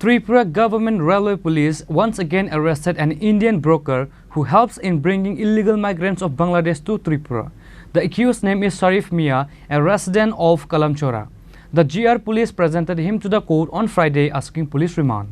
Tripura government railway police once again arrested an Indian broker who helps in bringing illegal migrants of Bangladesh to Tripura. The accused name is Sharif Mia, a resident of Kalamchora. The GR police presented him to the court on Friday asking police remand.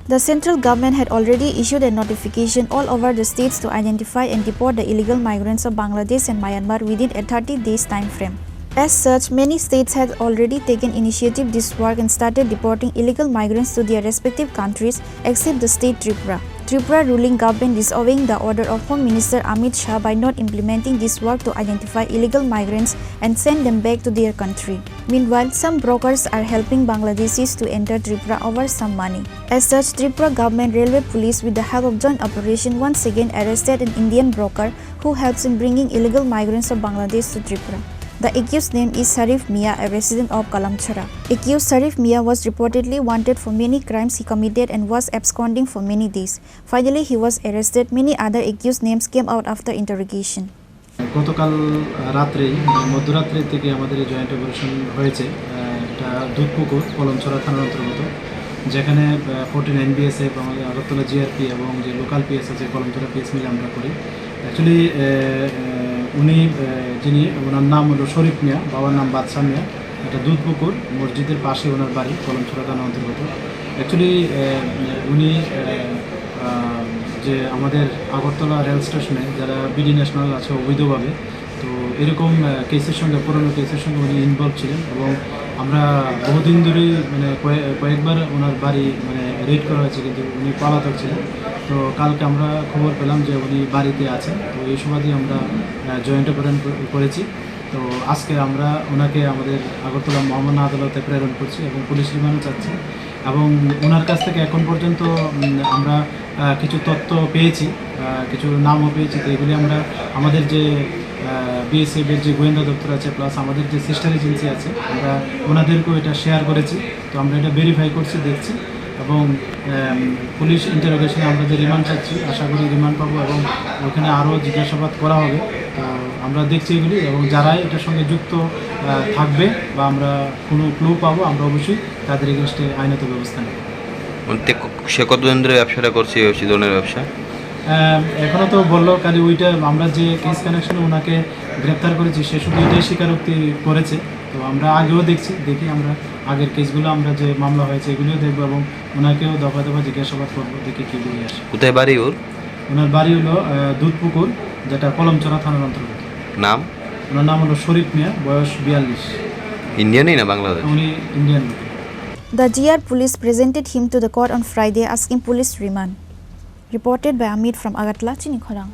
The central government had already issued a notification all over the states to identify and deport the illegal migrants of Bangladesh and Myanmar within a 30 days time frame. As such, many states had already taken initiative this work and started deporting illegal migrants to their respective countries except the state Tripura. Tripura ruling government disobeying the order of Home Minister Amit Shah by not implementing this work to identify illegal migrants and send them back to their country. Meanwhile, some brokers are helping Bangladeshis to enter Tripura over some money. As such, Tripura government railway police with the help of joint operation once again arrested an Indian broker who helps in bringing illegal migrants of Bangladesh to Tripura. The accused name is Sharif Mia, a resident of Kalamchora. Accused Sharif Mia was reportedly wanted for many crimes he committed and was absconding for many days. Finally, he was arrested. Many other accused names came out after interrogation. গতকাল রাত্রে মধ্যরাত্রি থেকে আমাদের এই joint operation হয়েছে। এটা দুধপুকুর কলমছড়া থানার অন্তর্গত, যেখানে 14 NBSF আমাদের আগরতলা GRP এবং যে লোকাল পিএস আছে কলমছড়া পিএস মিলে আমরা করি। অ্যাকচুয়ালি উনি যিনি ওনার নাম হলো শরীফ মিয়া, বাবার নাম বাদশা মিয়া। এটা দুধপুকুর মসজিদের পাশে ওনার বাড়ি, কলমছড়া থানার অন্তর্গত। অ্যাকচুয়ালি উনি যে আমাদের আগরতলা রেল স্টেশনে যারা বিডি ন্যাশনাল আছে অবৈধভাবে, তো এরকম কেসের সঙ্গে পুরনো কেসের সঙ্গে উনি ইনভলভ ছিলেন এবং আমরা বহুদিন ধরেই মানে কয়েকবার ওনার বাড়ি মানে রেড করা হয়েছে, কিন্তু উনি পলাতক ছিলেন। তো কালকে আমরা খবর পেলাম যে উনি বাড়িতে আছেন, তো এই সুবাদে আমরা জয়েন্ট অপারেশন করেছি। তো আজকে আমরা ওনাকে আমাদের আগরতলা মহামান্য আদালতে প্রেরণ করছি এবং পুলিশ রিমান্ড চাচ্ছি। এবং ওনার কাছ থেকে এখন পর্যন্ত আমরা কিছু তথ্য পেয়েছি, কিছু নামও পেয়েছি। তো এগুলি আমরা আমাদের যে বিএসএফের যে গোয়েন্দা দপ্তর আছে প্লাস আমাদের যে সিস্টার এজেন্সি আছে, আমরা ওনাদেরকেও এটা শেয়ার করেছি। তো আমরা এটা ভেরিফাই করছি, দেখছি এবং পুলিশ ইন্টারোগেশনে আমরা যে রিমান্ড চাচ্ছি, আশা করি রিমান্ড পাবো এবং ওখানে আরও জিজ্ঞাসাবাদ করা হবে। আমরা দেখছি এগুলি এবং যারাই এটার সঙ্গে যুক্ত থাকবে বা আমরা কোনো ক্লু পাবো, আমরা অবশ্যই তাদের এগেনস্টে আইনত ব্যবস্থা নেব। সে কতদিন ধরে ব্যবসাটা করছে, এই ধরনের ব্যবসা? এখনও তো বললো খালি ওইটা, আমরা যে কেস কানেকশনে ওনাকে গ্রেপ্তার করেছি সে শুধু এটাই স্বীকারোক্তি করেছে। তো আমরা আগেও দেখি আমরা আগের কেসগুলো আমরা যে মামলা হয়েছে এগুলিও দেখবো এবং ওনাকেও দফা দফা জিজ্ঞাসাবাদ করবো, দেখি কী বলে আসে। কোথায় বাড়ি ওর? ওনার বাড়ি হলো দুধপুকুর, যেটা কলমছড়া থানার অন্তর্গত। নাম? ওনার নাম হলো শরীফ মিয়া, বয়স 42। ইন্ডিয়ানই না বাংলাদেশ? উনি Indian. The GR police presented him to the court on Friday asking police remand. Reported by Amit from Agartala, Chini, Khorang.